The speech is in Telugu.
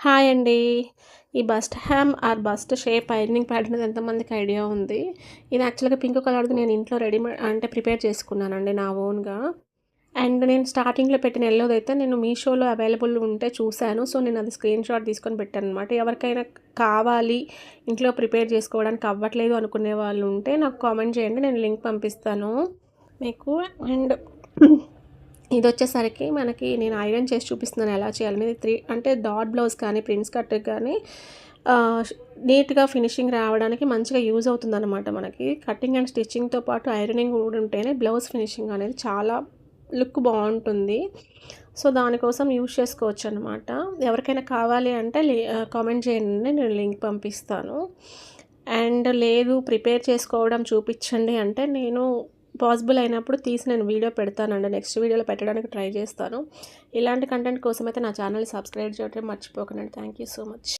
హాయ్ అండి. ఈ bust ham or bust shape ironing pad అనేది ఎంతమందికి ఐడియా ఉంది. ఇది యాక్చువల్‌గా పింక్ కలర్‌ది నేను ఇంట్లో రెడీమేడ్ అంటే ప్రిపేర్ చేసుకున్నానండి నా ఓన్‌గా. అండ్ నేను స్టార్టింగ్‌లో పెట్టిన యెల్లోదైతే నేను మీషోలో అవైలబుల్ ఉంటే చూసాను. సో, నేను అది స్క్రీన్‌షాట్ తీసుకొని పెట్టాననమాట. ఎవరికైనా కావాలి, ఇంట్లో ప్రిపేర్ చేసుకోవడానికి అవ్వట్లేదు అనుకునే వాళ్ళు ఉంటే నాకు కామెంట్ చేయండి. నేను లింక్ పంపిస్తాను మీకు. అండ్ ఇదొచ్చేసరికి మనకి నేను ఐరన్ చేసి చూపిస్తున్నాను ఎలా చేయాలనేది. అంటే డాట్ బ్లౌజ్ కానీ, ప్రిన్స్ కట్‌కి కానీ ఆహ్, నీట్‌గా ఫినిషింగ్ రావడానికి మంచిగా యూజ్ అవుతుందనమాట మనకి. కటింగ్ అండ్ స్టిచ్చింగ్‌తో పాటు ఐరనింగ్ కూడా ఉంటేనే బ్లౌజ్ ఫినిషింగ్ అనేది చాలా లుక్ బావుంటుంది. సో, దానికోసం యూజ్ చేసుకోవచ్చనమాట. ఎవరికైనా కావాలి అంటే కామెంట్ చేయండి. నేను లింక్ పంపిస్తాను. అండ్ లేదు ప్రిపేర్ చేసుకోవడం చూపిచ్చండి అంటే నేను పాసిబుల్ అయినప్పుడు తీసి నేను వీడియో పెడతానండి. నెక్స్ట్ వీడియోలో పెట్టడానికి ట్రై చేస్తాను. ఇలాంటి కంటెంట్ కోసమైతే నా ఛానల్‌ని సబ్స్క్రైబ్ చేయడం మర్చిపోకండి. Thank you so much.